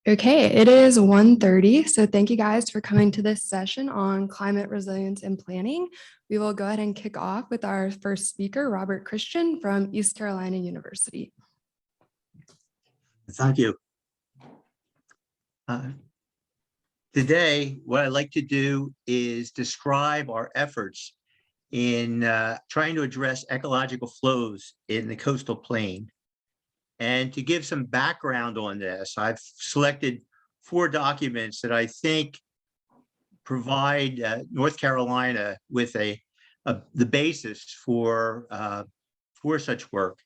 Okay, it is 1:30, so thank you guys for coming to this session on climate resilience and planning. We will go ahead and kick off with our first speaker, Robert Christian from East Carolina University. Thank you. Today, what I'd like to do is describe our efforts in trying to address ecological flows in the coastal plain. And to give some background on this, I've selected 4 documents that I think provide North Carolina with the basis for such work.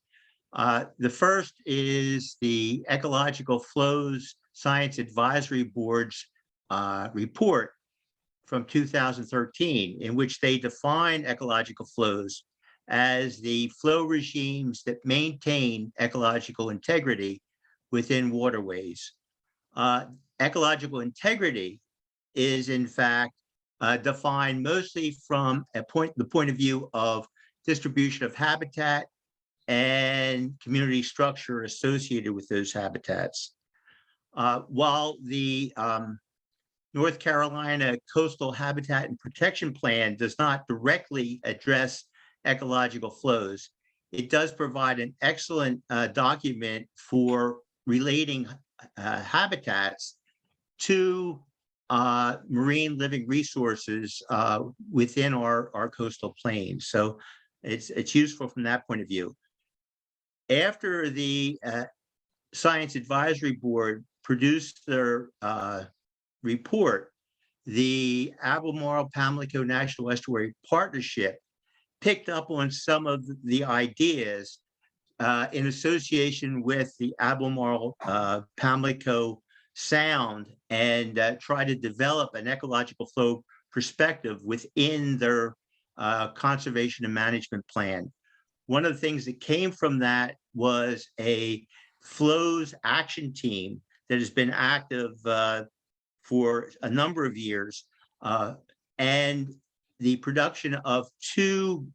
The first is the Ecological Flows Science Advisory Board's report from 2013, in which they define ecological flows as the flow regimes that maintain ecological integrity within waterways. Ecological integrity is, in fact, defined mostly from the point of view of distribution of habitat and community structure associated with those habitats. While the North Carolina Coastal Habitat and Protection Plan does not directly address ecological flows, it does provide an excellent document for relating habitats to marine living resources within our coastal plains. So it's useful from that point of view. After the Science Advisory Board produced their report, the Albemarle-Pamlico National Estuary Partnership picked up on some of the ideas in association with the Albemarle-Pamlico Sound and tried to develop an ecological flow perspective within their conservation and management plan. One of the things that came from that was a flows action team that has been active for a number of years, and the production of 2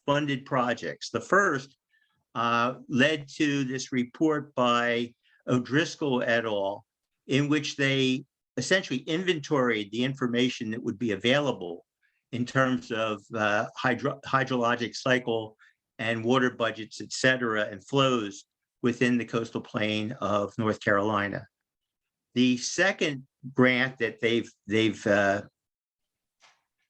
funded projects. The first led to this report by O'Driscoll et al., in which they essentially inventoried the information that would be available in terms of hydrologic cycle and water budgets, et cetera, and flows within the coastal plain of North Carolina. The second grant that they've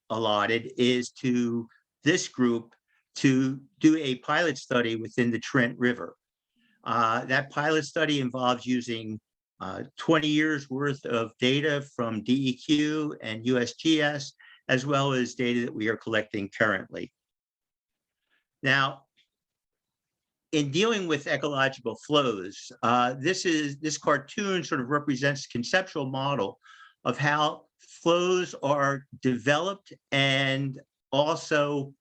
allotted is to this group to do a pilot study within the Trent River. That pilot study involves using 20 years worth of data from DEQ and USGS, as well as data that we are collecting currently. Now, in dealing with ecological flows, this cartoon sort of represents a conceptual model of how flows are developed and also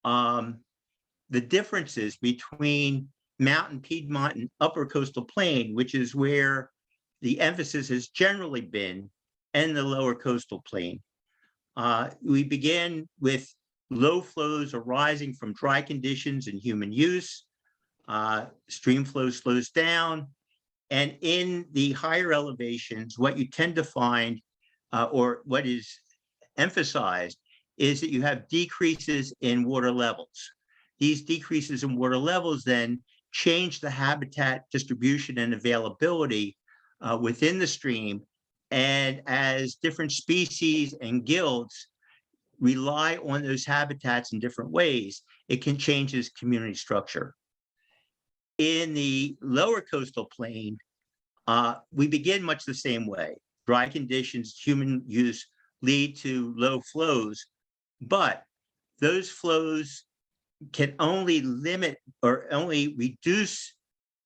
the differences between mountain, Piedmont, and upper coastal plain, which is where the emphasis has generally been, and the lower coastal plain. We begin with low flows arising from dry conditions and human use. Stream flow slows down. And in the higher elevations, what you tend to find, or what is emphasized, is that you have decreases in water levels. These decreases in water levels then change the habitat distribution and availability within the stream. And as different species and guilds rely on those habitats in different ways, it can change its community structure. In the lower coastal plain, we begin much the same way. Dry conditions, human use lead to low flows, but those flows can only limit or only reduce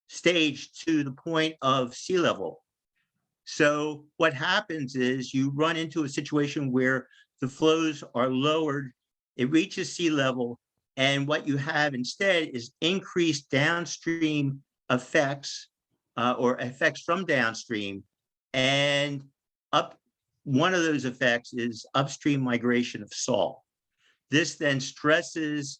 stage to the point of sea level. So what happens is you run into a situation where the flows are lowered, it reaches sea level, and what you have instead is increased downstream effects or effects from downstream. And one of those effects is upstream migration of salt. This then stresses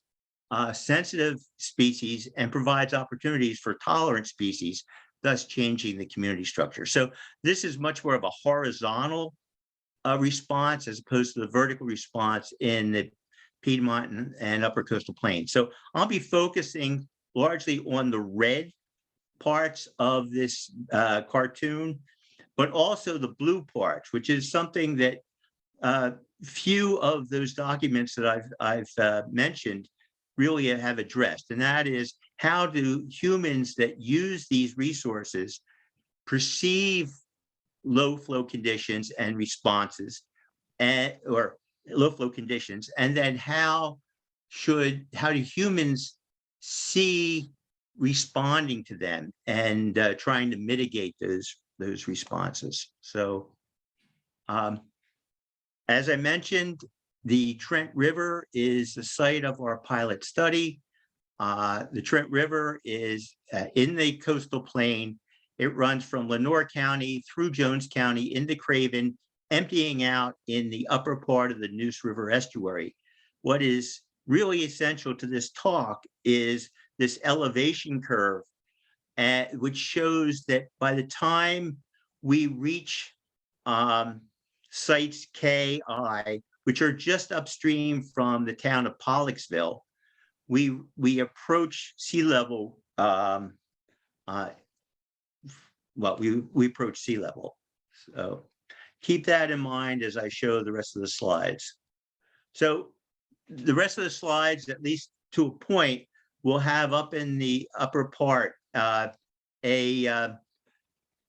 sensitive species and provides opportunities for tolerant species, thus changing the community structure. So this is much more of a horizontal response as opposed to the vertical response in the Piedmont and upper coastal plain. So I'll be focusing largely on the red parts of this cartoon, but also the blue parts, which is something that few of those documents that I've mentioned really have addressed, and that is, how do humans that use these resources perceive low flow conditions and responses, or low flow conditions, and then how do humans see responding to them and trying to mitigate those responses. So as I mentioned, the Trent River is the site of our pilot study. The Trent River is in the coastal plain. It runs from Lenoir County through Jones County into Craven, emptying out in the upper part of the Neuse River estuary. What is really essential to this talk is this elevation curve, which shows that by the time we reach sites KI, which are just upstream from the town of Pollocksville, we approach sea level. We approach sea level. So keep that in mind as I show the rest of the slides. So the rest of the slides, at least to a point, will have up in the upper part an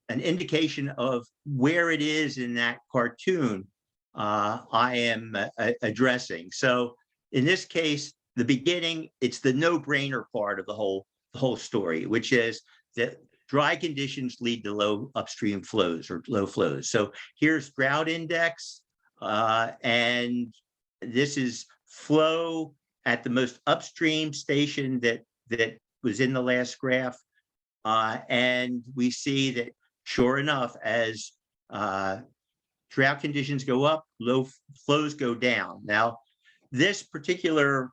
indication of where it is in that cartoon I am addressing. So in this case, the beginning, it's the no-brainer part of the whole story, which is that dry conditions lead to low upstream flows or low flows. So here's drought index, and this is flow at the most upstream station that was in the last graph. And we see that, sure enough, as drought conditions go up, low flows go down. Now, this particular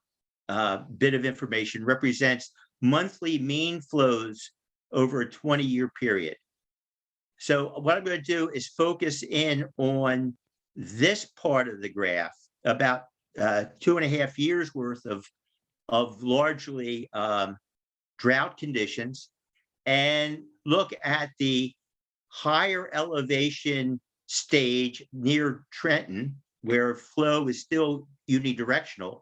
bit of information represents monthly mean flows over a 20-year period. So what I'm going to do is focus in on this part of the graph, about 2.5 years worth of largely drought conditions, and look at the higher elevation stage near Trenton, where flow is still unidirectional,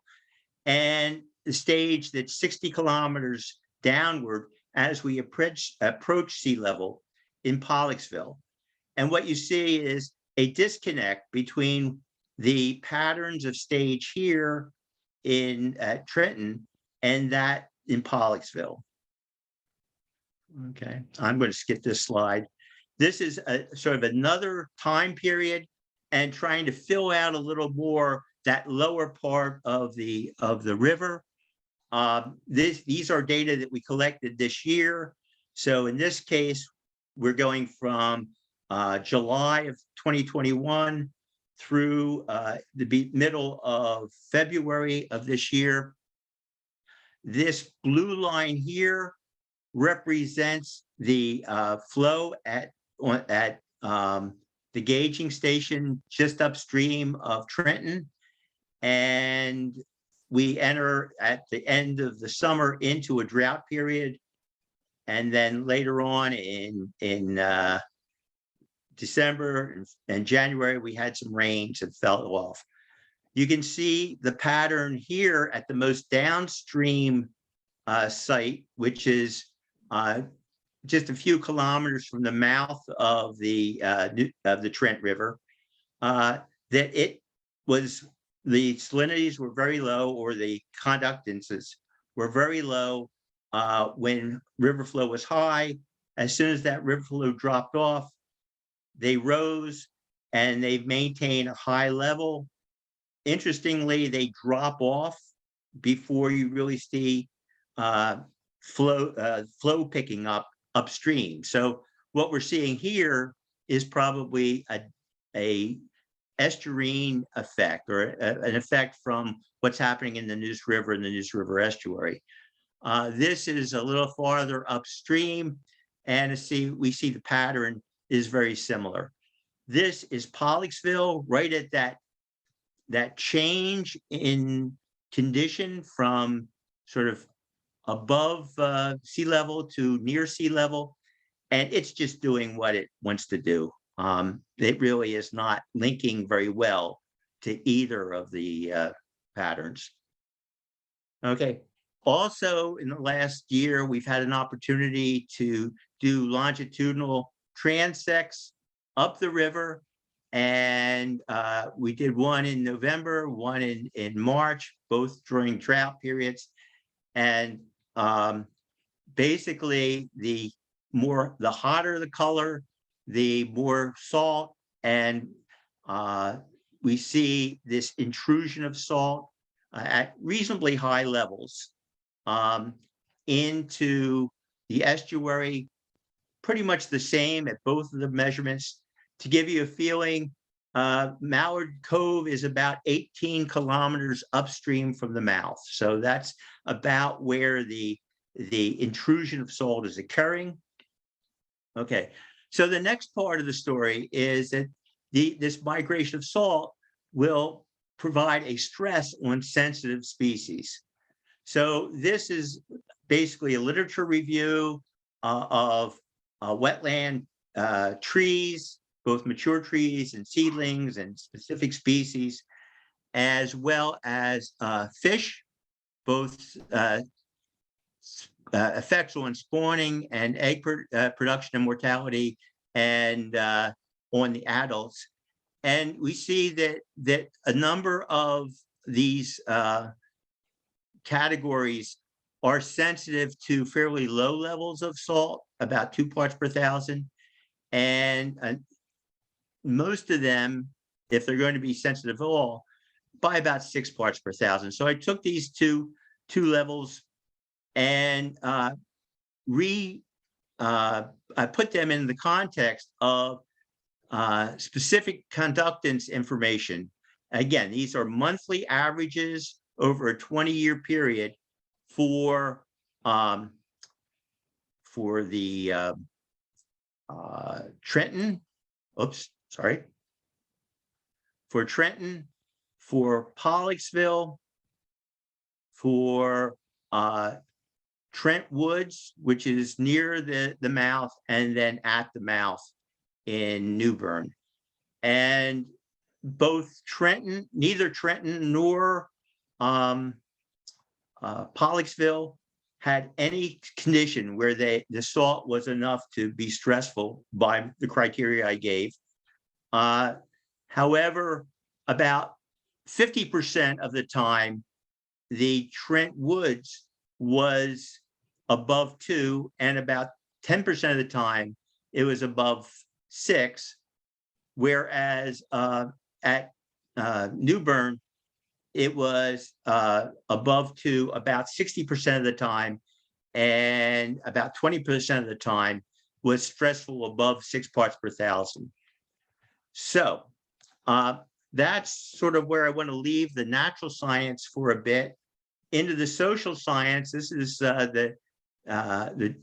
and the stage that's 60 kilometers downward as we approach sea level in Pollocksville. And what you see is a disconnect between the patterns of stage here in Trenton and that in Pollocksville. Okay, I'm going to skip this slide. This is a sort of another time period and trying to fill out a little more that lower part of the river. These are data that we collected this year. So in this case, we're going from July of 2021 through the middle of February of this year. This blue line here represents the flow at the gauging station just upstream of Trenton. And we enter at the end of the summer into a drought period. And then later on in December and January, we had some rains and fell off. You can see the pattern here at the most downstream site, which is just a few kilometers from the mouth of the Trent River, that it was, the salinities were very low, or the conductances were very low when river flow was high. As soon as that river flow dropped off, they rose and they've maintained a high level. Interestingly, they drop off before you really see flow picking up upstream. So what we're seeing here is probably a estuarine effect, or an effect from what's happening in the Neuse River and the Neuse River estuary. This is a little farther upstream, and we see the pattern is very similar. This is Pollocksville, right at that change in condition from sort of above sea level to near sea level, and it's just doing what it wants to do. It really is not linking very well to either of the patterns. Okay. Also, in the last year, we've had an opportunity to do longitudinal transects up the river, and we did one in November, one in March, both during drought periods. And basically, the hotter the color, the more salt, and we see this intrusion of salt at reasonably high levels into the estuary, pretty much the same at both of the measurements. To give you a feeling, Mallard Cove is about 18 kilometers upstream from the mouth. So that's about where the intrusion of salt is occurring. Okay, so the next part of the story is that this migration of salt will provide a stress on sensitive species. So this is basically a literature review of wetland trees, both mature trees and seedlings and specific species, as well as fish, both effects on spawning and egg production and mortality, and on the adults. And we see that a number of these categories are sensitive to fairly low levels of salt, about 2 parts per thousand. And most of them, if they're going to be sensitive at all, by about 6 parts per thousand. So I took these two levels and I put them in the context of specific conductance information. Again, these are monthly averages over a 20-year period for the Trenton. Oops, sorry. For Trenton, for Pollocksville, for Trent Woods, which is near the mouth, and then at the mouth in Newbern. And both Trenton, neither Trenton nor Pollocksville had any condition where the salt was enough to be stressful by the criteria I gave. However, about 50% of the time, the Trent Woods was above 2, and about 10% of the time, it was above 6, whereas at Newbern, it was above 2 about 60% of the time, and about 20% of the time, was stressful above 6 parts per thousand. So that's sort of where I want to leave the natural science for a bit. Into the social science, this is the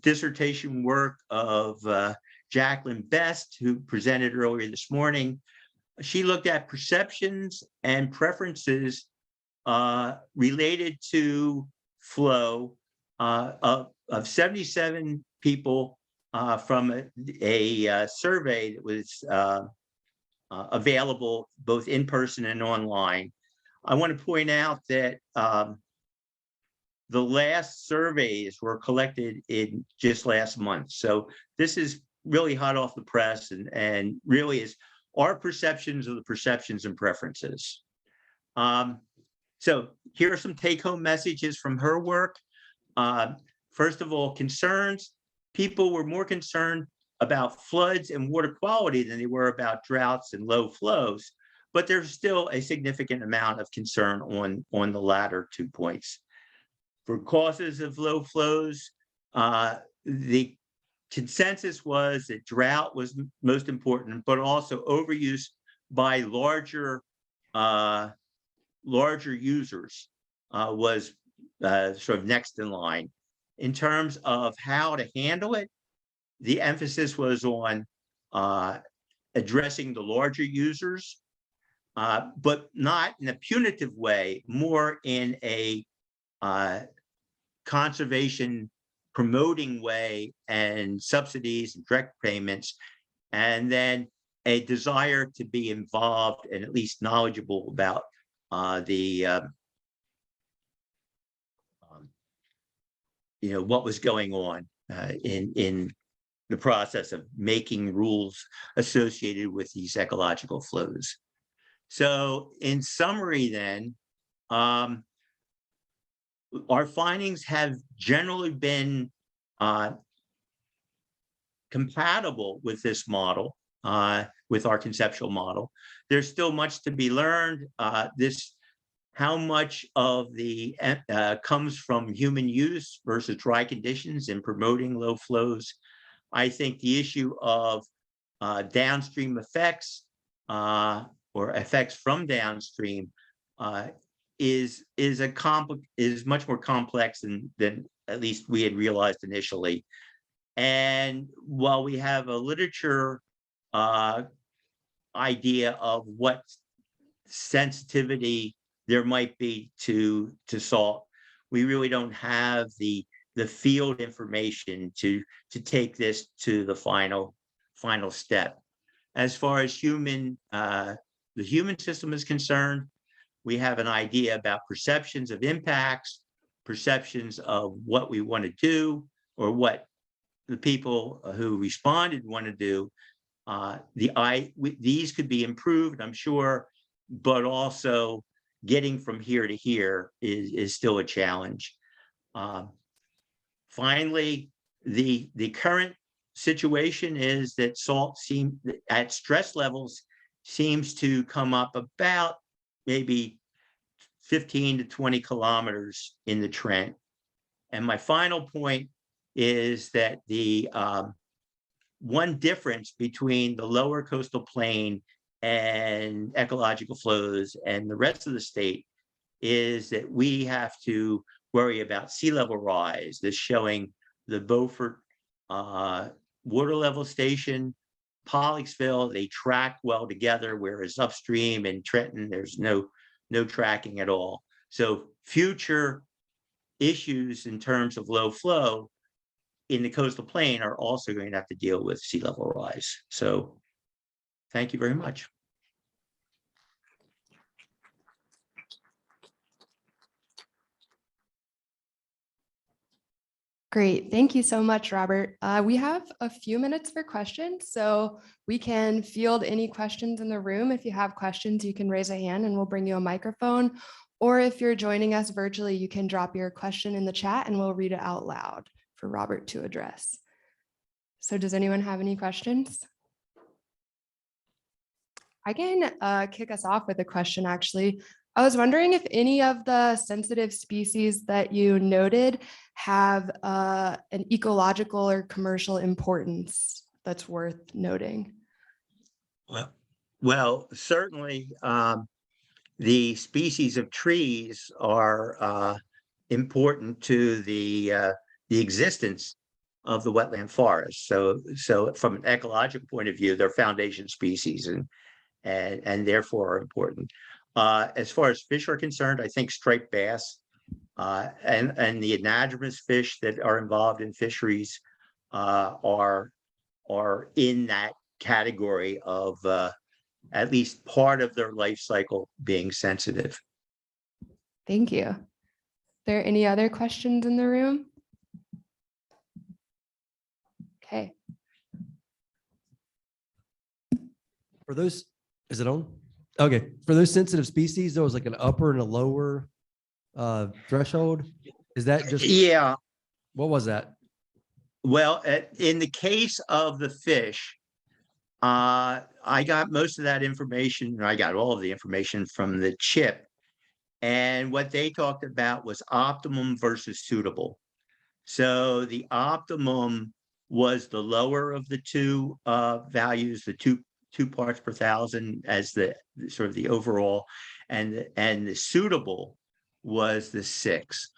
dissertation work of Jacqueline Best, who presented earlier this morning. She looked at perceptions and preferences related to flow of 77 people from a survey that was available both in person and online. I want to point out that the last surveys were collected in just last month. So this is really hot off the press and really is our perceptions of the perceptions and preferences. So here are some take-home messages from her work. First of all, concerns. People were more concerned about floods and water quality than they were about droughts and low flows, but there's still a significant amount of concern on the latter 2 points. For causes of low flows, the consensus was that drought was most important, but also overuse by larger users was sort of next in line. In terms of how to handle it, the emphasis was on addressing the larger users, but not in a punitive way, more in a conservation promoting way and subsidies and direct payments, and then a desire to be involved and at least knowledgeable about what was going on in the process of making rules associated with these ecological flows. So in summary then, our findings have generally been compatible with this model, with our conceptual model. There's still much to be learned. How much of the comes from human use versus dry conditions in promoting low flows. I think the issue of downstream effects or effects from downstream is much more complex than at least we had realized initially. And while we have a literature idea of what sensitivity there might be to salt, we really don't have the field information to take this to the final step. As far as the human system is concerned, we have an idea about perceptions of impacts, perceptions of what we want to do, or what the people who responded want to do. These could be improved, I'm sure, but also getting from here to here is still a challenge. Finally, the current situation is that salt at stress levels seems to come up about maybe 15 to 20 kilometers in the Trent. And my final point is that the one difference between the lower coastal plain and ecological flows and the rest of the state is that we have to worry about sea level rise. This showing the Beaufort water level station, Pollocksville, they track well together, whereas upstream in Trenton, there's no tracking at all. So future issues in terms of low flow in the coastal plain are also going to have to deal with sea level rise. So thank you very much. Great. Thank you so much, Robert. We have a few minutes for questions, so we can field any questions in the room. If you have questions, you can raise a hand and we'll bring you a microphone. Or if you're joining us virtually, you can drop your question in the chat and we'll read it out loud for Robert to address. So does anyone have any questions? I can kick us off with a question, actually. I was wondering if any of the sensitive species that you noted have an ecological or commercial importance that's worth noting. Well, certainly the species of trees are important to the existence of the wetland forest. So from an ecological point of view, they're foundation species and therefore are important. As far as fish are concerned, I think striped bass and the anadromous fish that are involved in fisheries are in that category of at least part of their life cycle being sensitive. Thank you. Are there any other questions in the room? Okay. For those, is it on? Okay, for those sensitive species, there was like an upper and a lower threshold. Is that just, Yeah, what was that? well, in the case of the fish, I got most of that information, I got all of the information from the chip. And what they talked about was optimum versus suitable. So the optimum was the lower of the two values, the two parts per thousand as the sort of the overall, and the suitable was the 6.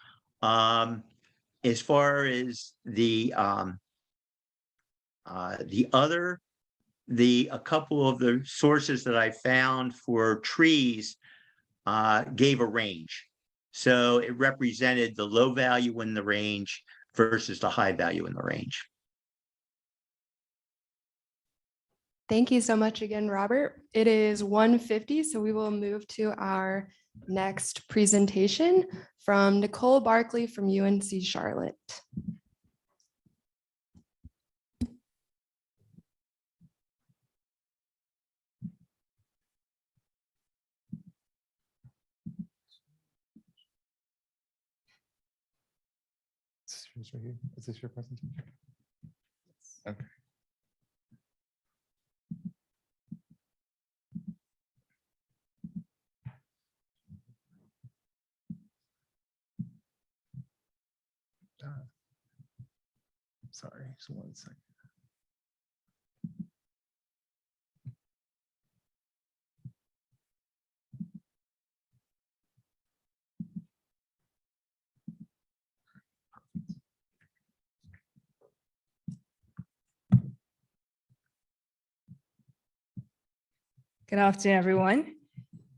As far as a couple of the sources that I found for trees gave a range. So it represented the low value in the range versus the high value in the range. Thank you so much again, Robert. It is 1:50, so we will move to our next presentation from Nicole Barclay from UNC-Charlotte. Is this your presentation? Okay. Sorry, so 1 second. Good afternoon, everyone.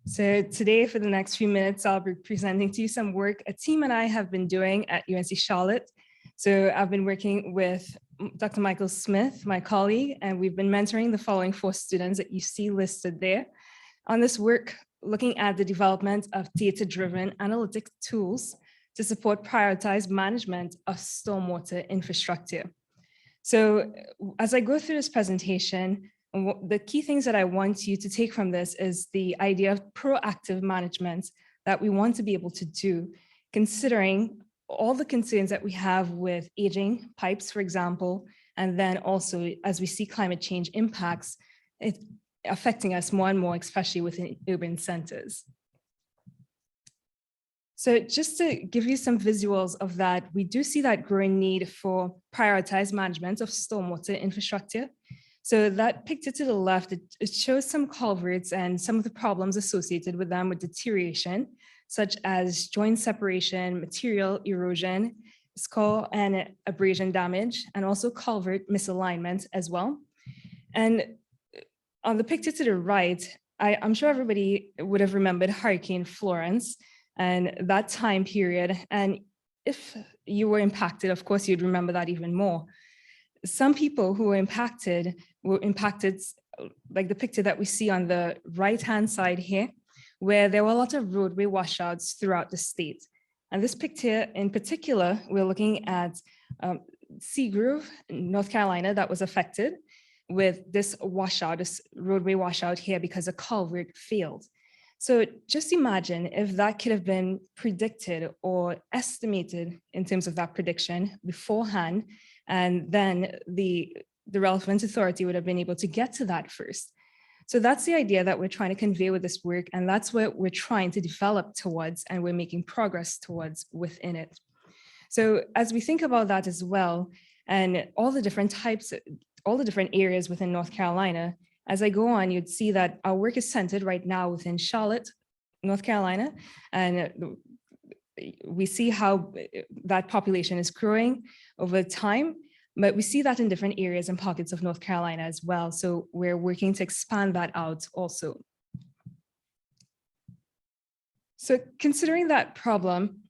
So today, for the next few minutes, I'll be presenting to you some work a team and I have been doing at UNC-Charlotte. So I've been working with Dr. Michael Smith, my colleague, and we've been mentoring the following 4 students that you see listed there on this work, looking at the development of data-driven analytics tools to support prioritized management of stormwater infrastructure. So as I go through this presentation, the key things that I want you to take from this is the idea of proactive management that we want to be able to do, considering all the concerns that we have with aging pipes, for example, and then also as we see climate change impacts, it's affecting us more and more, especially within urban centers. So just to give you some visuals of that, we do see that growing need for prioritized management of stormwater infrastructure. So that picture to the left, it shows some culverts and some of the problems associated with them with deterioration, such as joint separation, material erosion, skull and abrasion damage, and also culvert misalignment as well. And on the picture to the right, I'm sure everybody would have remembered Hurricane Florence and that time period. And if you were impacted, of course, you'd remember that even more. Some people who were impacted like the picture that we see on the right-hand side here, where there were a lot of roadway washouts throughout the state. And this picture in particular, we're looking at Seagrove, North Carolina, that was affected with this washout, this roadway washout here because a culvert failed. So just imagine if that could have been predicted or estimated in terms of that prediction beforehand, and then the relevant authority would have been able to get to that first. So that's the idea that we're trying to convey with this work, and that's what we're trying to develop towards, and we're making progress towards within it. So as we think about that as well, and all the different types, all the different areas within North Carolina, as I go on, you'd see that our work is centered right now within Charlotte, North Carolina, and we see how that population is growing over time, but we see that in different areas and pockets of North Carolina as well. So we're working to expand that out also. So considering that problem,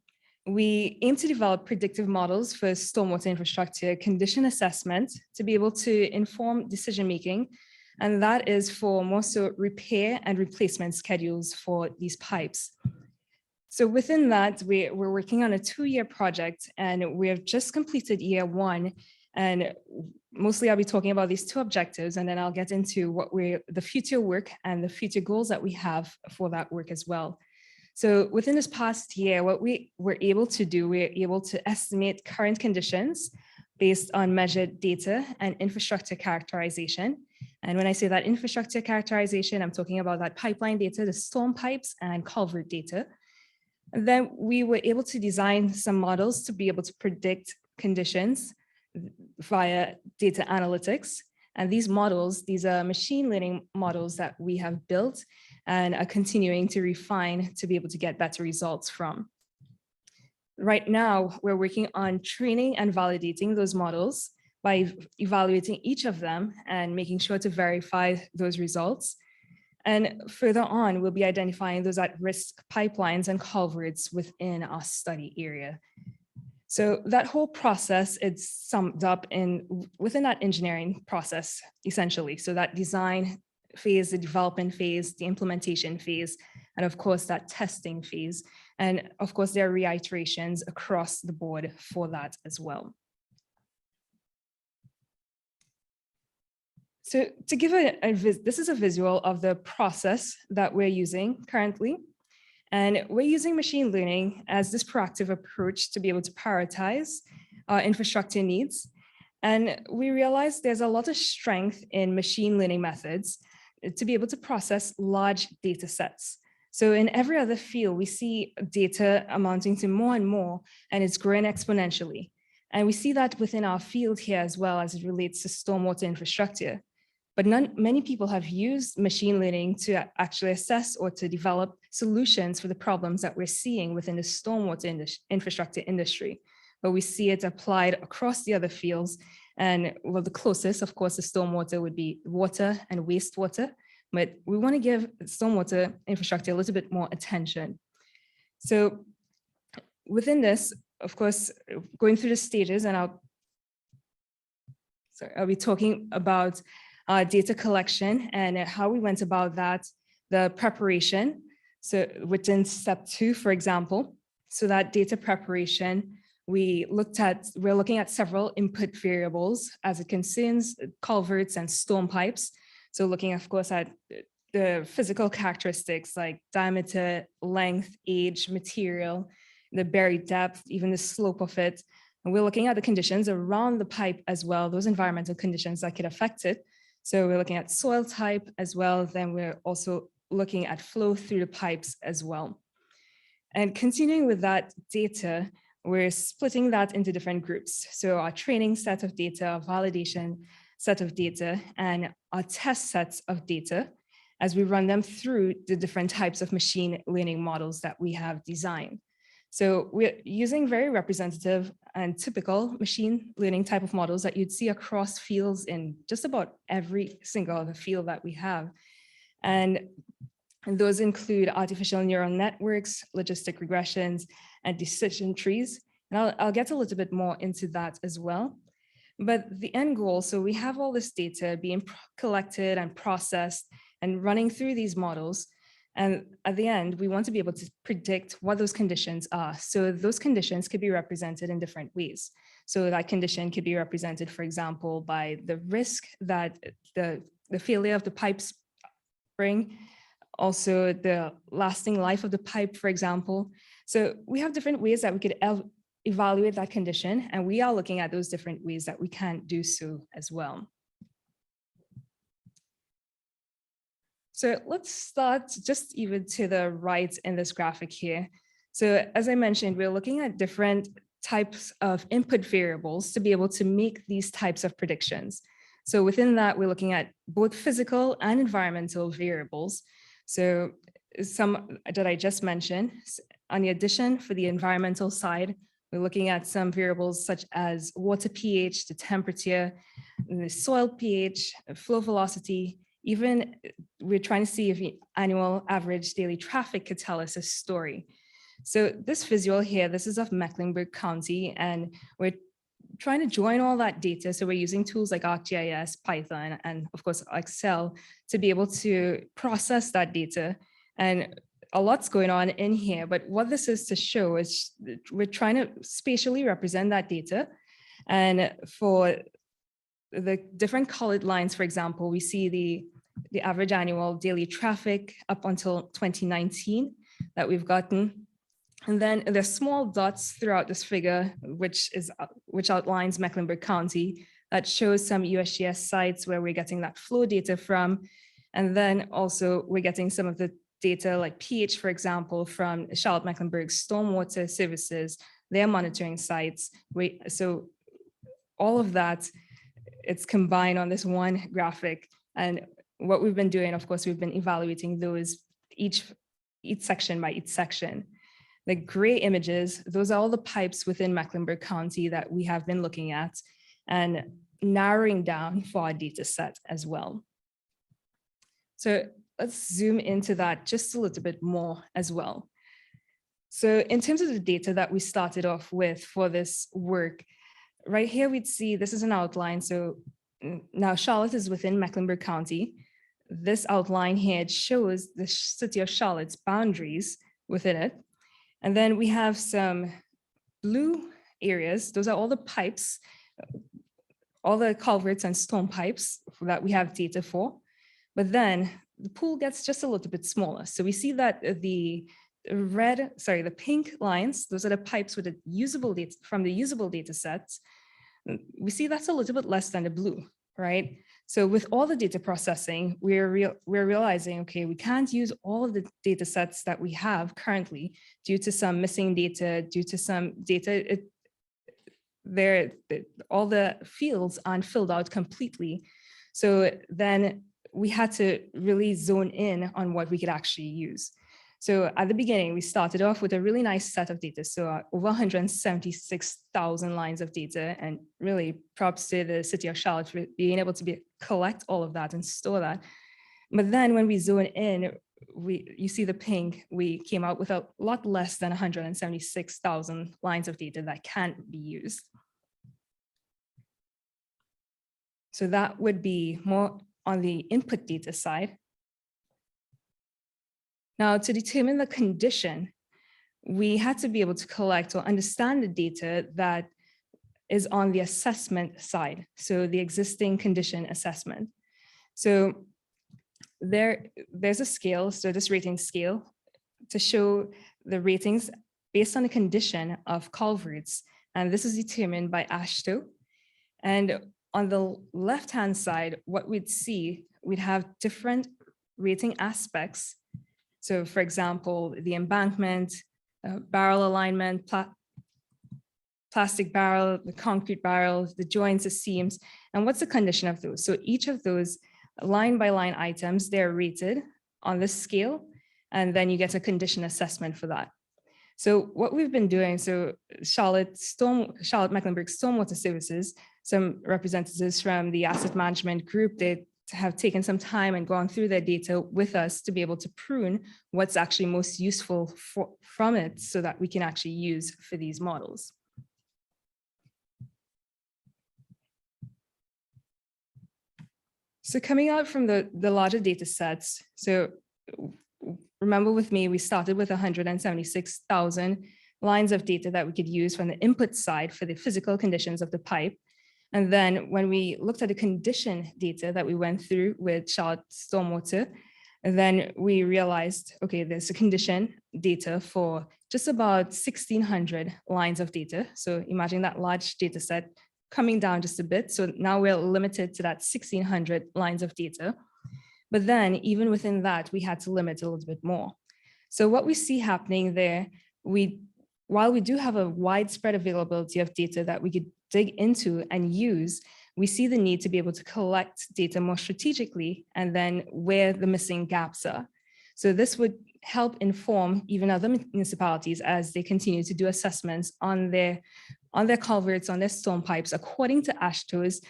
we aim to develop predictive models for stormwater infrastructure condition assessment to be able to inform decision-making, and that is for more so repair and replacement schedules for these pipes. So within that, we're working on a 2-year project, and we have just completed year 1. And mostly I'll be talking about these 2 objectives, and then I'll get into what the future work and the future goals that we have for that work as well. So within this past year, what we were able to do, we're able to estimate current conditions based on measured data and infrastructure characterization. And when I say that infrastructure characterization, I'm talking about that pipeline data, the storm pipes and culvert data. And then we were able to design some models to be able to predict conditions via data analytics. And these models, these are machine learning models that we have built and are continuing to refine to be able to get better results from. Right now, we're working on training and validating those models by evaluating each of them and making sure to verify those results. And further on, we'll be identifying those at-risk pipelines and culverts within our study area. So that whole process is summed up within that engineering process, essentially. So that design phase, the development phase, the implementation phase, and of course that testing phase. And of course, there are reiterations across the board for that as well. So to give this is a visual of the process that we're using currently. And we're using machine learning as this proactive approach to be able to prioritize our infrastructure needs. And we realize there's a lot of strength in machine learning methods to be able to process large data sets. So in every other field, we see data amounting to more and more, and it's growing exponentially. And we see that within our field here as well as it relates to stormwater infrastructure. But many people have used machine learning to actually assess or to develop solutions for the problems that we're seeing within the stormwater infrastructure industry. But we see it applied across the other fields. And well, the closest, of course, to stormwater would be water and wastewater. But we want to give stormwater infrastructure a little bit more attention. So within this, of course, going through the stages, and I'll be talking about data collection and how we went about that, the preparation. So within step 2, for example, so that data preparation, we're looking at several input variables as it concerns culverts and storm pipes. So looking, of course, at the physical characteristics like diameter, length, age, material, the buried depth, even the slope of it. And we're looking at the conditions around the pipe as well, those environmental conditions that could affect it. So we're looking at soil type as well. Then we're also looking at flow through the pipes as well. And continuing with that data, we're splitting that into different groups. So our training set of data, our validation set of data, and our test sets of data as we run them through the different types of machine learning models that we have designed. So we're using very representative and typical machine learning type of models that you'd see across fields in just about every single other field that we have. And those include artificial neural networks, logistic regressions, and decision trees. And I'll get a little bit more into that as well. But the end goal, so we have all this data being collected and processed and running through these models. And at the end, we want to be able to predict what those conditions are. So those conditions could be represented in different ways. So that condition could be represented, for example, by the risk that the failure of the pipes bring, also the lasting life of the pipe, for example. So we have different ways that we could evaluate that condition, and we are looking at those different ways that we can do so as well. So let's start just even to the right in this graphic here. So as I mentioned, we're looking at different types of input variables to be able to make these types of predictions. So within that, we're looking at both physical and environmental variables. So some that I just mentioned. On the addition, for the environmental side, we're looking at some variables such as water pH, the temperature, the soil pH, flow velocity. Even we're trying to see if the annual average daily traffic could tell us a story. So this visual here, this is of Mecklenburg County, and we're trying to join all that data. So we're using tools like ArcGIS, Python, and of course Excel to be able to process that data. And a lot's going on in here, but what this is to show is we're trying to spatially represent that data. And for the different colored lines, for example, we see the average annual daily traffic up until 2019 that we've gotten. And then there's small dots throughout this figure, which outlines Mecklenburg County, that shows some USGS sites where we're getting that flow data from. And then also we're getting some of the data like pH, for example, from Charlotte Mecklenburg Stormwater Services, their monitoring sites. So all of that, it's combined on this one graphic. And what we've been doing, of course, we've been evaluating those each section by each section. The gray images, those are all the pipes within Mecklenburg County that we have been looking at and narrowing down for our data set as well. So let's zoom into that just a little bit more as well. So in terms of the data that we started off with for this work, right here we'd see this is an outline. So now Charlotte is within Mecklenburg County. This outline here, it shows the city of Charlotte's boundaries within it. And then we have some blue areas. Those are all the pipes, all the culverts and storm pipes that we have data for. But then the pool gets just a little bit smaller. So we see that the pink lines, those are the pipes with the usable data from the usable data sets. We see that's a little bit less than the blue, right? So with all the data processing, we're realizing, okay, we can't use all of the data sets that we have currently due to some missing data, due to some data, all the fields aren't filled out completely. So then we had to really zone in on what we could actually use. So at the beginning, we started off with a really nice set of data. So over 176,000 lines of data, and really props to the city of Charlotte for being able to collect all of that and store that. But then when we zone in, you see the pink, we came out with a lot less than 176,000 lines of data that can't be used. So that would be more on the input data side. Now, to determine the condition, we had to be able to collect or understand the data that is on the assessment side, so the existing condition assessment. So there's a scale, so this rating scale, to show the ratings based on the condition of culverts, and this is determined by AASHTO. And on the left-hand side, what we'd see, we'd have different rating aspects. So for example, the embankment, barrel alignment, plastic barrel, the concrete barrel, the joints, the seams, and what's the condition of those? So each of those line by line items, they're rated on this scale, and then you get a condition assessment for that. So what we've been doing, so Charlotte Mecklenburg Stormwater Services, some representatives from the asset management group, they have taken some time and gone through their data with us to be able to prune what's actually most useful from it so that we can actually use for these models. So coming out from the larger data sets, so remember with me, we started with 176,000 lines of data that we could use from the input side for the physical conditions of the pipe. And then when we looked at the condition data that we went through with Charlotte Stormwater, then we realized, okay, there's a condition data for just about 1,600 lines of data. So imagine that large data set coming down just a bit. So now we're limited to that 1,600 lines of data. But then even within that, we had to limit a little bit more. So what we see happening there, while we do have a widespread availability of data that we could dig into and use, we see the need to be able to collect data more strategically and then where the missing gaps are. So this would help inform even other municipalities as they continue to do assessments on their culverts, on their storm pipes, according to AASHTO's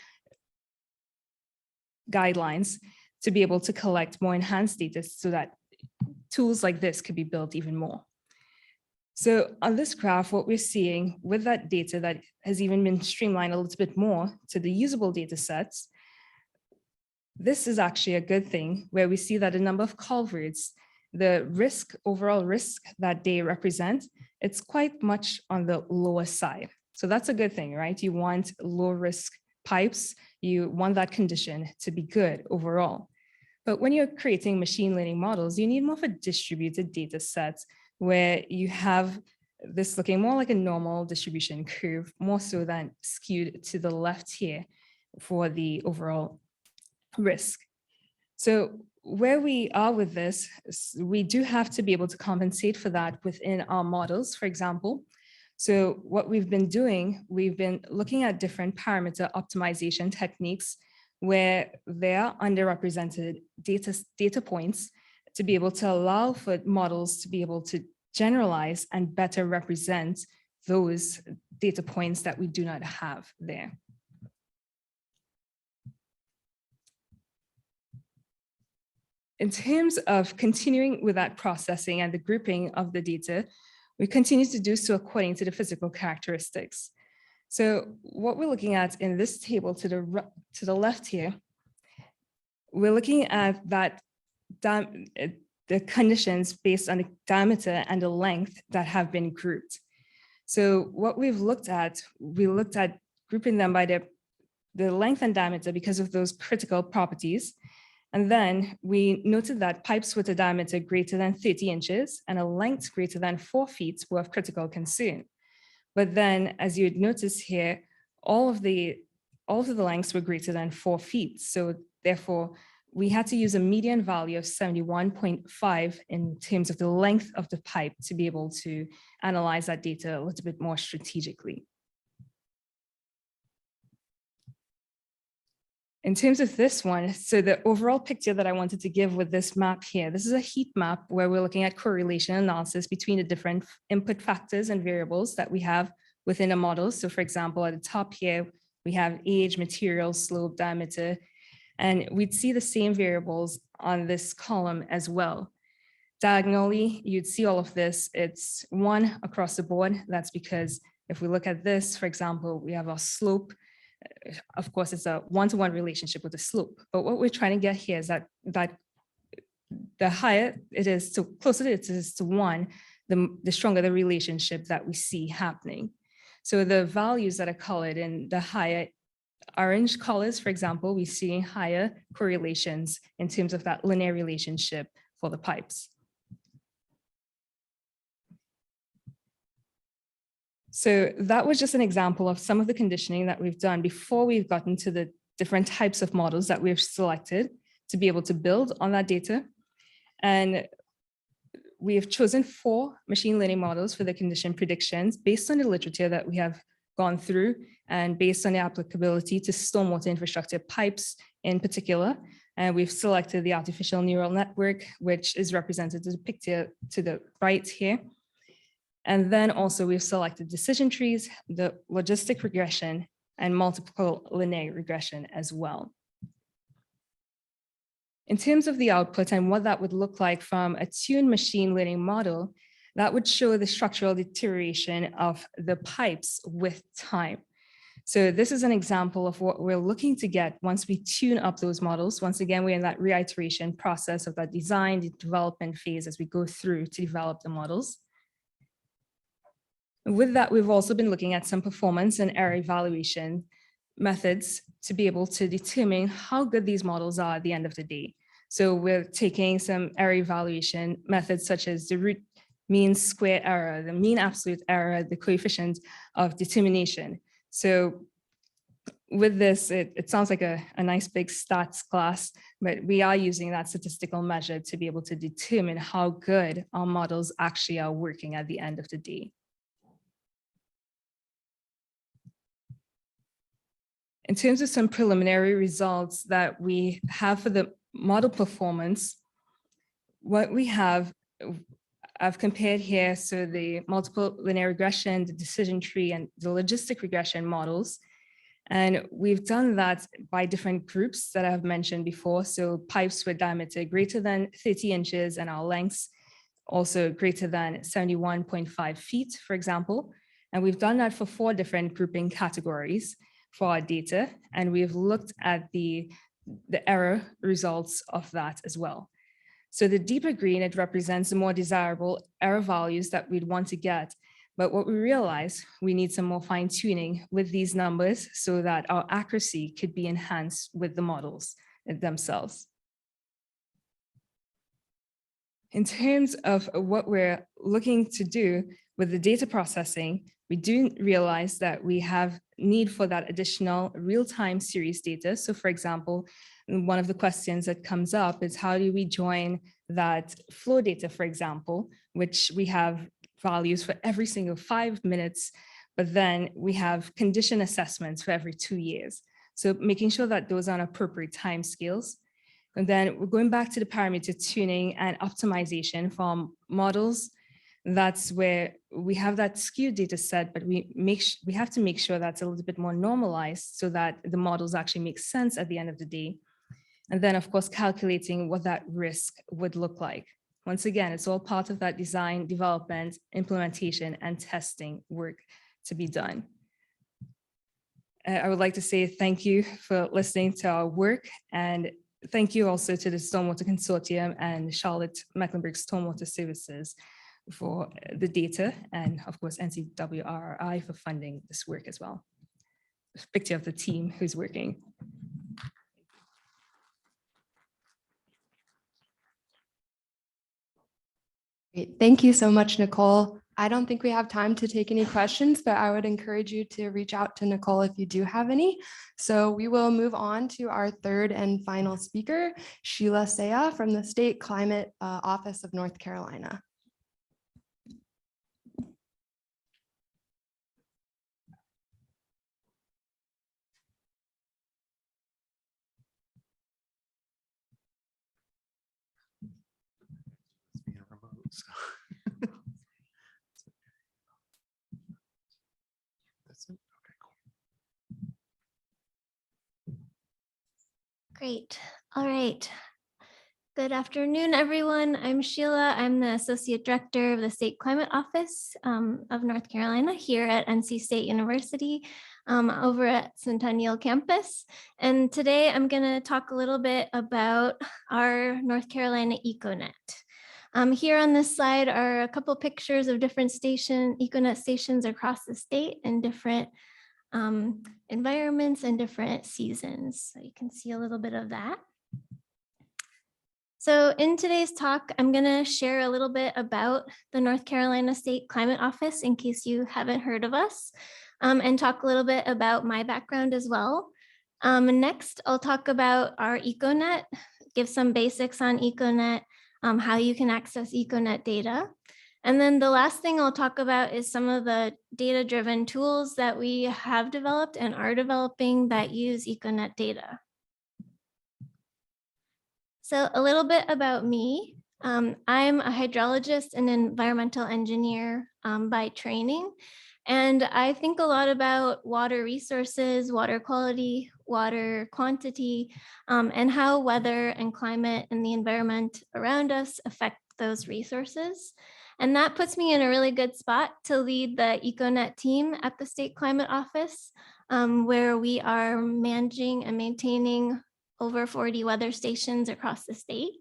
guidelines, to be able to collect more enhanced data so that tools like this could be built even more. So on this graph, what we're seeing with that data that has even been streamlined a little bit more to the usable data sets, this is actually a good thing where we see that a number of culverts, the risk, overall risk that they represent, it's quite much on the lower side. So that's a good thing, right? You want low risk pipes, you want that condition to be good overall. But when you're creating machine learning models, you need more of a distributed data set where you have this looking more like a normal distribution curve, more so than skewed to the left here for the overall risk. So where we are with this, we do have to be able to compensate for that within our models, for example. So what we've been doing, we've been looking at different parameter optimization techniques where there are underrepresented data points to be able to allow for models to be able to generalize and better represent those data points that we do not have there. In terms of continuing with that processing and the grouping of the data, we continue to do so according to the physical characteristics. So what we're looking at in this table to the left here, we're looking at that the conditions based on the diameter and the length that have been grouped. So what we've looked at, we looked at grouping them by the length and diameter because of those critical properties. And then we noted that pipes with a diameter greater than 30 inches and a length greater than 4 feet were of critical concern. But then, as you'd notice here, all of the lengths were greater than 4 feet. So therefore, we had to use a median value of 71.5 in terms of the length of the pipe to be able to analyze that data a little bit more strategically. In terms of this one, so the overall picture that I wanted to give with this map here, this is a heat map where we're looking at correlation analysis between the different input factors and variables that we have within a model. So for example, at the top here, we have age, material, slope, diameter, and we'd see the same variables on this column as well. Diagonally, you'd see all of this. It's 1 across the board. That's because if we look at this, for example, we have our slope. Of course, it's a one-to-one relationship with the slope. But what we're trying to get here is that the higher it is, so closer it is to 1, the stronger the relationship that we see happening. So the values that are colored in the higher orange colors, for example, we see higher correlations in terms of that linear relationship for the pipes. So that was just an example of some of the conditioning that we've done before we've gotten to the different types of models that we've selected to be able to build on that data. And we have chosen 4 machine learning models for the condition predictions based on the literature that we have gone through and based on the applicability to stormwater infrastructure pipes in particular. And we've selected the artificial neural network, which is represented in the picture to the right here. And then also we've selected decision trees, the logistic regression, and multiple linear regression as well. In terms of the output and what that would look like from a tuned machine learning model, that would show the structural deterioration of the pipes with time. So this is an example of what we're looking to get once we tune up those models. Once again, we're in that reiteration process of that design, the development phase as we go through to develop the models. With that, we've also been looking at some performance and error evaluation methods to be able to determine how good these models are at the end of the day. So we're taking some error evaluation methods such as the root mean square error, the mean absolute error, the coefficient of determination. So with this, it sounds like a nice big stats class, but we are using that statistical measure to be able to determine how good our models actually are working at the end of the day. In terms of some preliminary results that we have for the model performance, what we have, I've compared here, so the multiple linear regression, the decision tree, and the logistic regression models. And we've done that by different groups that I've mentioned before. So pipes with diameter greater than 30 inches and our lengths also greater than 71.5 feet, for example. And we've done that for 4 different grouping categories for our data. And we've looked at the error results of that as well. So the deeper green, it represents the more desirable error values that we'd want to get. But what we realize, we need some more fine tuning with these numbers so that our accuracy could be enhanced with the models themselves. In terms of what we're looking to do with the data processing, we do realize that we have need for that additional real-time series data. So for example, one of the questions that comes up is how do we join that flow data, for example, which we have values for every single 5 minutes, but then we have condition assessments for every 2 years. So making sure that those are on appropriate timescales. And then we're going back to the parameter tuning and optimization from models. That's where we have that skewed data set, but we have to make sure that's a little bit more normalized so that the models actually make sense at the end of the day. And then of course, calculating what that risk would look like. Once again, it's all part of that design, development, implementation, and testing work to be done. I would like to say thank you for listening to our work, and thank you also to the Stormwater Consortium and Charlotte Mecklenburg Stormwater Services for the data, and of course WRRI for funding this work as well. A picture of the team who's working. Great. Thank you so much, Nicole. I don't think we have time to take any questions, but I would encourage you to reach out to Nicole if you do have any. So we will move on to our third and final speaker, Sheila Saia from the State Climate Office of North Carolina. It's being remote, so. That's it. Okay, cool. Great. All right. Good afternoon, everyone. I'm Sheila. I'm the Associate Director of the State Climate Office of North Carolina here at NC State University over at Centennial Campus. And today I'm going to talk a little bit about our North Carolina Econet. Here on this slide are a couple pictures of different Econet stations across the state in different environments and different seasons. So you can see a little bit of that. So in today's talk, I'm going to share a little bit about the North Carolina State Climate Office in case you haven't heard of us, and talk a little bit about my background as well. Next, I'll talk about our Econet, give some basics on Econet, how you can access Econet data. And then the last thing I'll talk about is some of the data-driven tools that we have developed and are developing that use Econet data. So a little bit about me. I'm a hydrologist and environmental engineer by training. And I think a lot about water resources, water quality, water quantity, and how weather and climate and the environment around us affect those resources. And that puts me in a really good spot to lead the Econet team at the State Climate Office, where we are managing and maintaining over 40 weather stations across the state.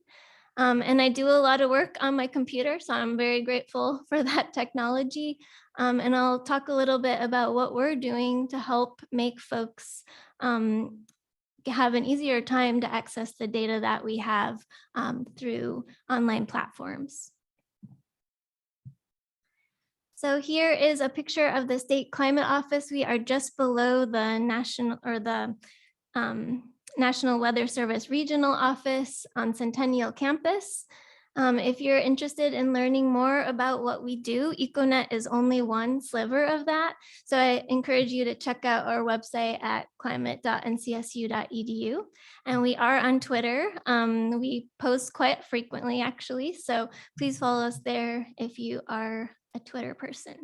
And I do a lot of work on my computer, so I'm very grateful for that technology. And I'll talk a little bit about what we're doing to help make folks have an easier time to access the data that we have through online platforms. So here is a picture of the State Climate Office. We are just below the National Weather Service Regional Office on Centennial Campus. If you're interested in learning more about what we do, Econet is only one sliver of that. So I encourage you to check out our website at climate.ncsu.edu. And we are on Twitter. We post quite frequently, actually. So please follow us there if you are a Twitter person.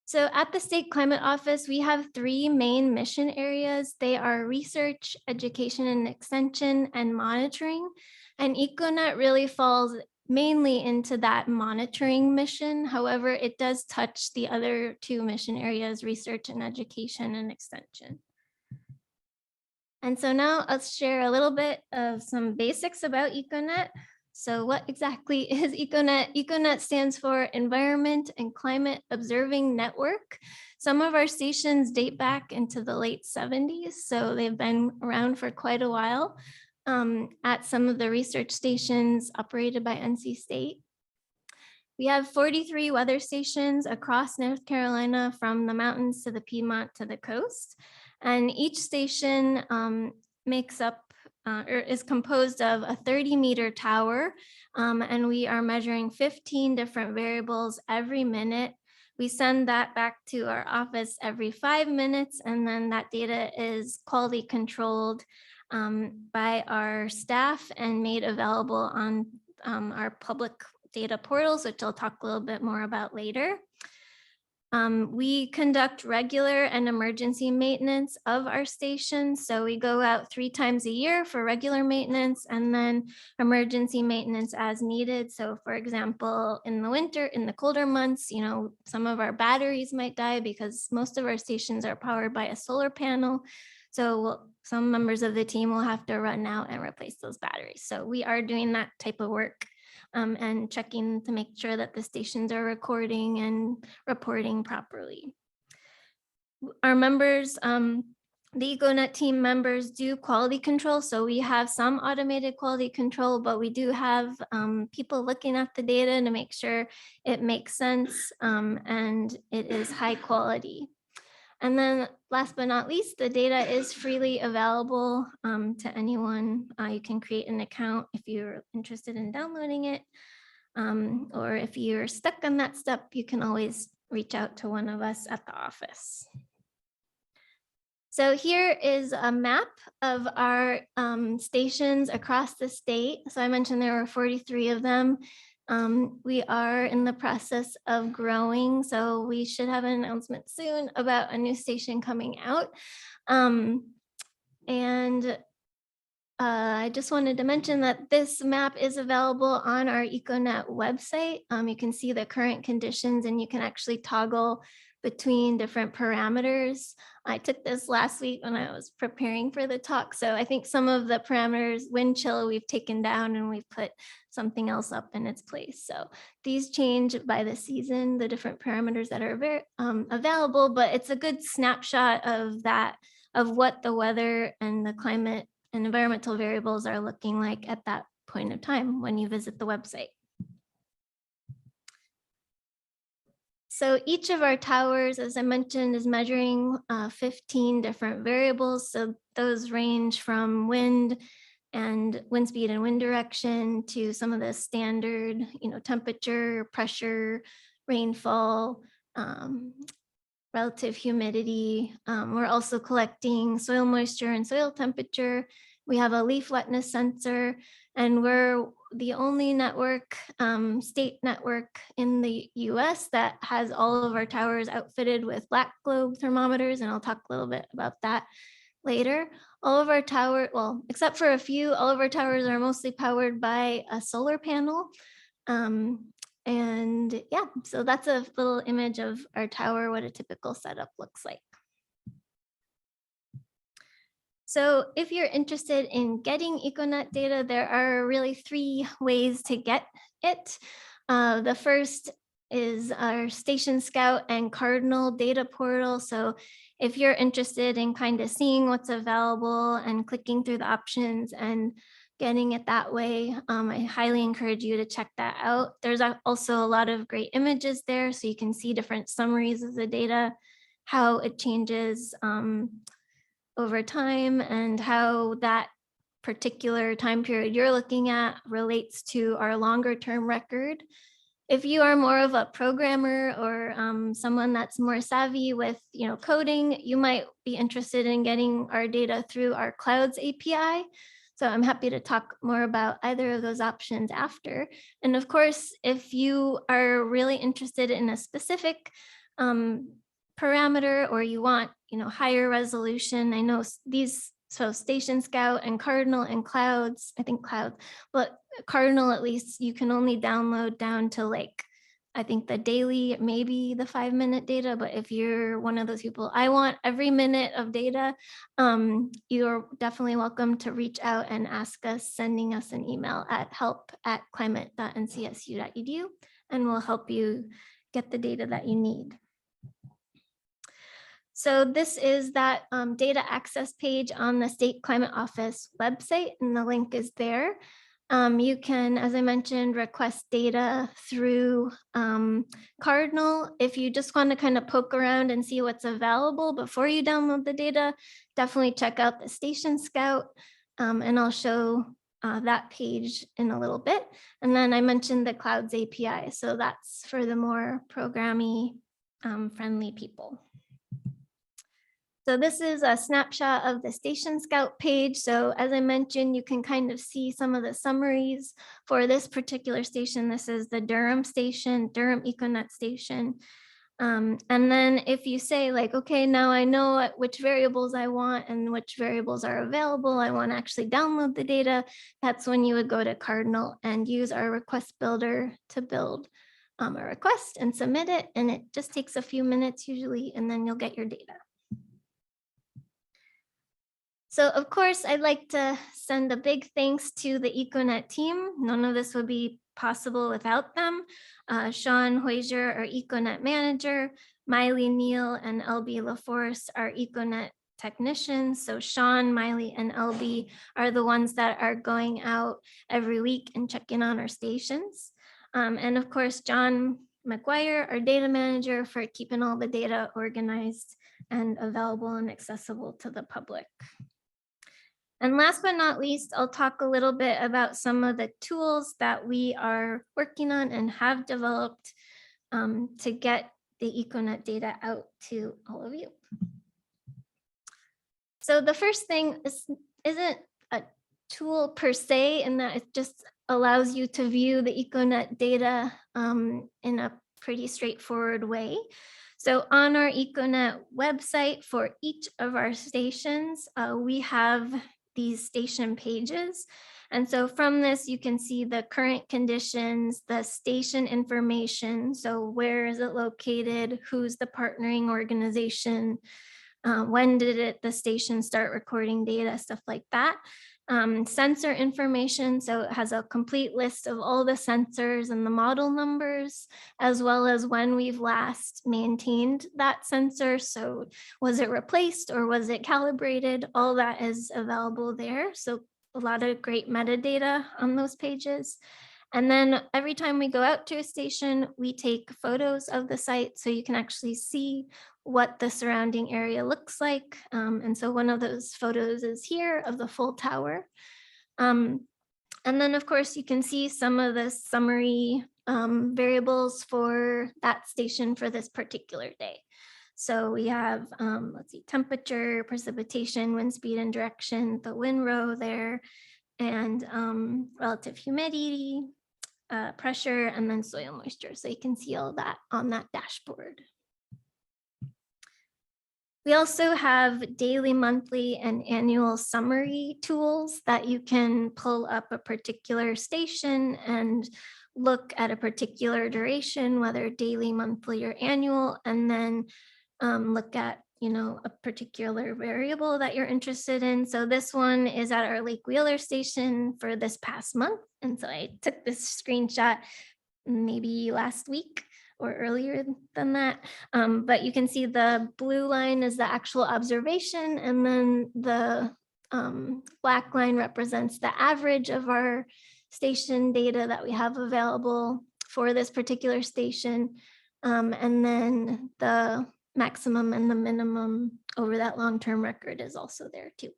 So at the State Climate Office, we have 3 main mission areas. They are research, education and extension, and monitoring. And Econet really falls mainly into that monitoring mission. However, it does touch the other 2 mission areas, research and education and extension. And so now I'll share a little bit of some basics about Econet. So what exactly is Econet? Econet stands for Environment and Climate Observing Network. Some of our stations date back into the late 70s, so they've been around for quite a while at some of the research stations operated by NC State. We have 43 weather stations across North Carolina, from the mountains to the Piedmont to the coast. And each station makes up or is composed of a 30-meter tower, and we are measuring 15 different variables every minute. We send that back to our office every 5 minutes, and then that data is quality controlled by our staff and made available on our public data portals, which I'll talk a little bit more about later. We conduct regular and emergency maintenance of our stations. So we go out 3 times a year for regular maintenance and then emergency maintenance as needed. So for example, in the winter, in the colder months, some of our batteries might die because most of our stations are powered by a solar panel. So some members of the team will have to run out and replace those batteries. So we are doing that type of work. And checking to make sure that the stations are recording and reporting properly. Our members, the Econet team members do quality control. So we have some automated quality control, but we do have people looking at the data to make sure it makes sense and it is high quality. And then last but not least, the data is freely available to anyone. You can create an account if you're interested in downloading it. Or if you're stuck on that step, you can always reach out to one of us at the office. So here is a map of our stations across the state. So I mentioned there were 43 of them. We are in the process of growing, so we should have an announcement soon about a new station coming out. I just wanted to mention that this map is available on our Econet website. You can see the current conditions and you can actually toggle between different parameters. I took this last week when I was preparing for the talk. So I think some of the parameters, wind chill, we've taken down and we've put something else up in its place. So these change by the season, the different parameters that are available, but it's a good snapshot of that, of what the weather and the climate and environmental variables are looking like at that point of time when you visit the website. So each of our towers, as I mentioned, is measuring 15 different variables. So those range from wind and wind speed and wind direction to some of the standard, temperature, pressure, rainfall, relative humidity. We're also collecting soil moisture and soil temperature. We have a leaf wetness sensor, and we're the only network, state network in the US that has all of our towers outfitted with black globe thermometers, and I'll talk a little bit about that later. All of our towers, well, except for a few, all of our towers are mostly powered by a solar panel. And yeah, so that's a little image of our tower, what a typical setup looks like. So if you're interested in getting Econet data, there are really 3 ways to get it. The first is our Station Scout and Cardinal data portal. So if you're interested in kind of seeing what's available and clicking through the options and getting it that way. I highly encourage you to check that out. There's also a lot of great images there, so you can see different summaries of the data, how it changes over time, and how that particular time period you're looking at relates to our longer term record. If you are more of a programmer or someone that's more savvy with coding, you might be interested in getting our data through our Clouds API. So I'm happy to talk more about either of those options after. And of course, if you are really interested in a specific parameter, or you want higher resolution, I know these, so Station Scout and Cardinal and Clouds, I think Cloud, but Cardinal at least you can only download down to like, I think the daily, maybe the 5-minute data. But if you're one of those people, I want every minute of data, you're definitely welcome to reach out and ask us, sending us an email at help@climate.ncsu.edu, and we'll help you get the data that you need. So this is that data access page on the State Climate Office website, and the link is there. You can, as I mentioned, request data through Cardinal. If you just want to kind of poke around and see what's available before you download the data, definitely check out the Station Scout, and I'll show that page in a little bit. And then I mentioned the Clouds API, so that's for the more programmy friendly people. So this is a snapshot of the Station Scout page. So as I mentioned, you can kind of see some of the summaries for this particular station. This is the Durham station, Durham Econet station. And then if you say like, okay, now I know which variables I want and which variables are available, I want to actually download the data, that's when you would go to Cardinal and use our request builder to build a request and submit it. And it just takes a few minutes usually, and then you'll get your data. So of course, I'd like to send a big thanks to the Econet team. None of this would be possible without them. Sean Hoyser, our Econet manager, Miley Neal and LB LaForce, our Econet technicians. So Sean, Miley, and LB are the ones that are going out every week and checking on our stations. And of course, John McGuire, our data manager, for keeping all the data organized and available and accessible to the public. And last but not least, I'll talk a little bit about some of the tools that we are working on and have developed to get the Econet data out to all of you. So the first thing isn't a tool per se, in that it just allows you to view the Econet data in a pretty straightforward way. So on our Econet website for each of our stations, we have these station pages. And so from this, you can see the current conditions, the station information. So where is it located? Who's the partnering organization? When did the station start recording data? Stuff like that. Sensor information. So it has a complete list of all the sensors and the model numbers, as well as when we've last maintained that sensor. So was it replaced or was it calibrated? All that is available there. So a lot of great metadata on those pages. And then every time we go out to a station, we take photos of the site so you can actually see what the surrounding area looks like. And so one of those photos is here of the full tower. And then of course you can see some of the summary variables for that station for this particular day. So we have, let's see, temperature, precipitation, wind speed and direction, the wind row there, and relative humidity, pressure, and then soil moisture. So you can see all that on that dashboard. We also have daily, monthly, and annual summary tools that you can pull up a particular station and look at a particular duration, whether daily, monthly, or annual, and then look at a particular variable that you're interested in. So this one is at our Lake Wheeler station for this past month. And so I took this screenshot maybe last week or earlier than that. But you can see the blue line is the actual observation, and then the black line represents the average of our station data that we have available for this particular station. And then the maximum and the minimum over that long-term record is also there too.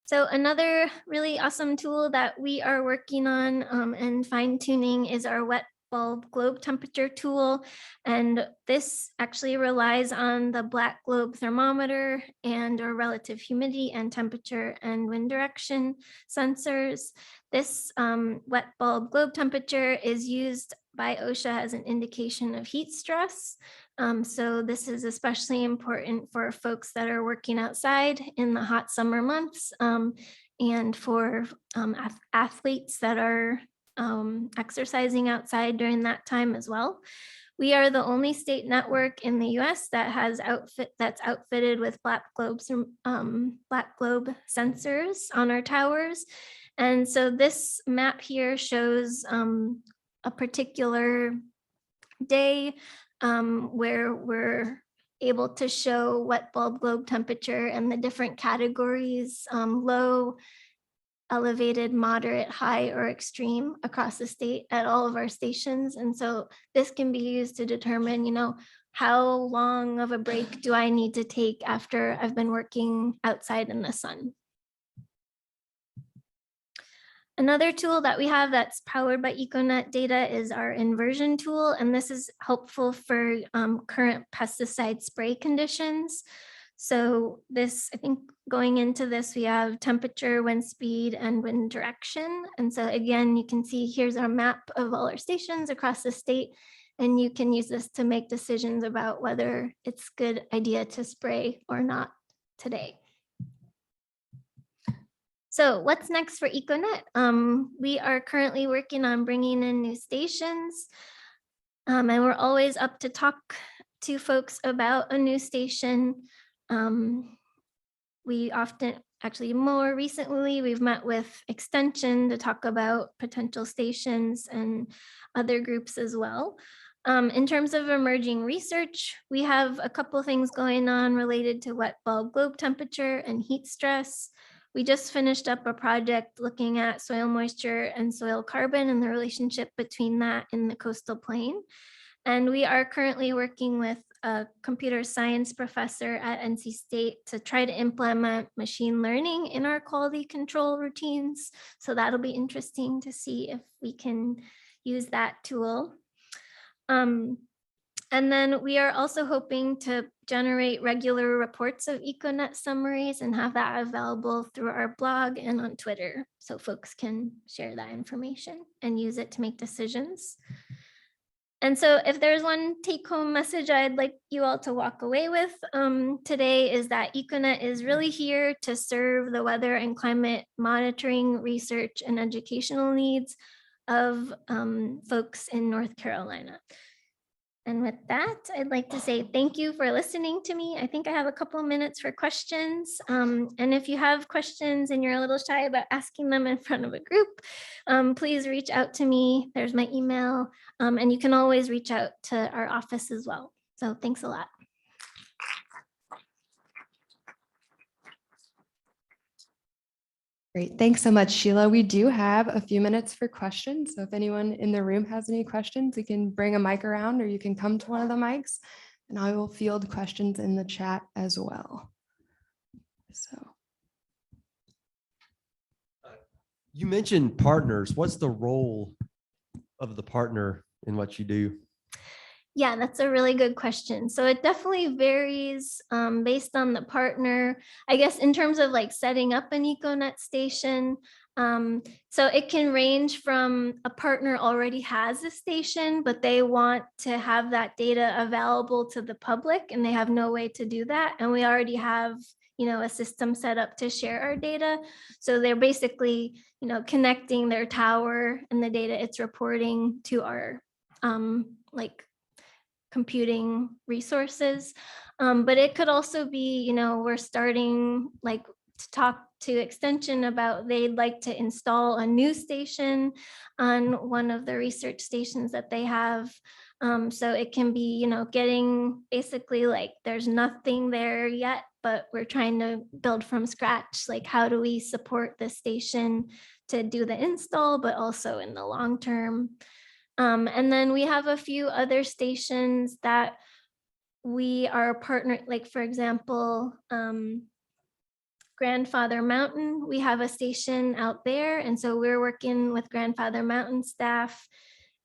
So another really awesome tool that we are working on and fine tuning is our wet bulb globe temperature tool. And this actually relies on the black globe thermometer and our relative humidity and temperature and wind direction sensors. This wet bulb globe temperature is used by OSHA as an indication of heat stress. So this is especially important for folks that are working outside in the hot summer months and for athletes that are exercising outside during that time as well. We are the only state network in the US that has that's outfitted with black globe sensors on our towers. And so this map here shows a particular day where we're able to show wet bulb globe temperature and the different categories, low, elevated, moderate, high, or extreme across the state at all of our stations. And so this can be used to determine, how long of a break do I need to take after I've been working outside in the sun. Another tool that we have that's powered by Econet data is our Inversion Tool, and this is helpful for current pesticide spray conditions. So this, I think going into this, we have temperature, wind speed, and wind direction. And so again, you can see here's our map of all our stations across the state, and you can use this to make decisions about whether it's a good idea to spray or not today. So what's next for Econet? We are currently working on bringing in new stations, and we're always up to talk to folks about a new station. We often, actually more recently, we've met with Extension to talk about potential stations and other groups as well. In terms of emerging research, we have a couple things going on related to wet bulb globe temperature and heat stress. We just finished up a project looking at soil moisture and soil carbon and the relationship between that in the coastal plain. And we are currently working with a computer science professor at NC State to try to implement machine learning in our quality control routines. So that'll be interesting to see if we can use that tool. And then we are also hoping to generate regular reports of Econet summaries and have that available through our blog and on Twitter, so folks can share that information and use it to make decisions. And so if there's one take-home message I'd like you all to walk away with today is that Econet is really here to serve the weather and climate monitoring, research, and educational needs of folks in North Carolina. And with that, I'd like to say thank you for listening to me. I think I have a couple of minutes for questions. And if you have questions and you're a little shy about asking them in front of a group, please reach out to me. There's my email, and you can always reach out to our office as well. So thanks a lot. Great. Thanks so much, Sheila. We do have a few minutes for questions. So if anyone in the room has any questions, you can bring a mic around or you can come to one of the mics and I will field questions in the chat as well. So. You mentioned partners. What's the role of the partner in what you do? Yeah, that's a really good question. So it definitely varies based on the partner, I guess, in terms of like setting up an Econet station. So it can range from a partner already has a station, but they want to have that data available to the public and they have no way to do that. And we already have, a system set up to share our data. So they're basically, connecting their tower and the data it's reporting to our computing resources. But it could also be, we're starting to talk to Extension about they'd like to install a new station on one of the research stations that they have. So it can be, getting basically there's nothing there yet but we're trying to build from scratch. Like, how do we support the station to do the install, but also in the long term? And then we have a few other stations that we are partnered, like for example, Grandfather Mountain, we have a station out there. And so we're working with Grandfather Mountain staff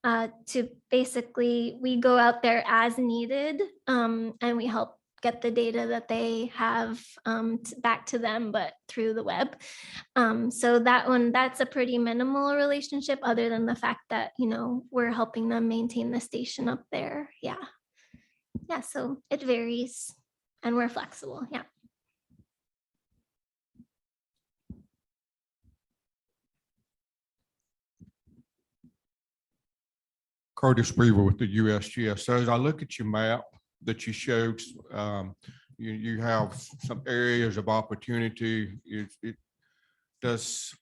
to basically, we go out there as needed and we help get the data that they have back to them, but through the web. So that one, that's a pretty minimal relationship other than the fact that, you know, we're helping them maintain the station up there. Yeah. Yeah, so it varies and we're flexible. Yeah. Curtis Weaver with the USGS. So as I look at your map that you showed, you have some areas of opportunity. Does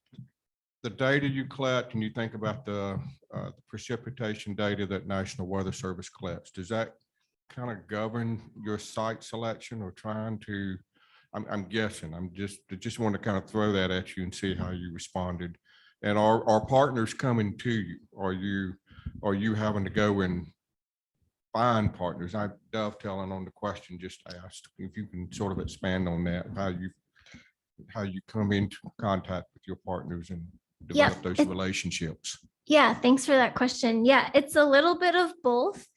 the data you collect, and you think about the precipitation data that National Weather Service collects, does that kind of govern your site selection or trying to, I'm guessing, just want to kind of throw that at you and see how you responded. And are partners coming to you? Are you having to go and find partners? I'm dovetailing on the question just asked. If you can sort of expand on that, how you come into contact with your partners and develop those relationships. Yeah, thanks for that question. Yeah, it's a little bit of both.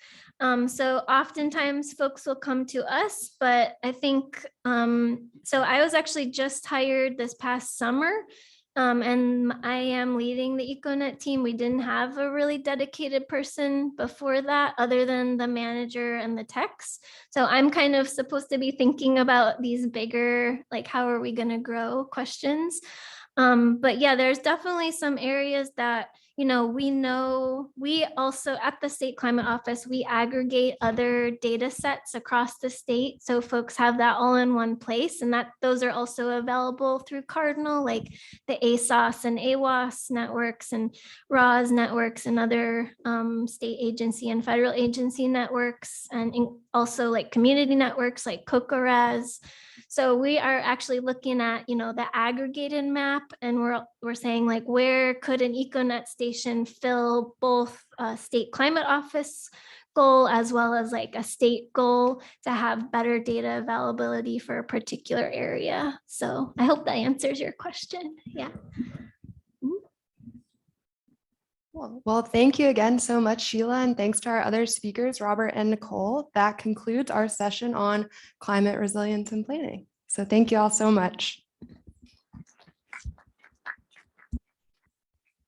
So oftentimes folks will come to us, but I think, so I was actually just hired this past summer. And I am leading the Econet team. We didn't have a really dedicated person before that, other than the manager and the techs. So I'm kind of supposed to be thinking about these bigger, like, how are we going to grow questions? But yeah, there's definitely some areas that, you know, we also at the State Climate Office, we aggregate other data sets across the state. So folks have that all in one place, and that those are also available through Cardinal, like the ASOS and AWAS networks and RAWS networks and other state agency and federal agency networks, and also like community networks like COCORAS. So we are actually looking at, you know, the aggregated map, and we're saying, like, where could an Econet station fill both a state climate office goal as well as like a state goal to have better data availability for a particular area. So I hope that answers your question. Yeah. Well, thank you again so much, Sheila, and thanks to our other speakers, Robert and Nicole. That concludes our session on climate resilience and planning. So thank you all so much.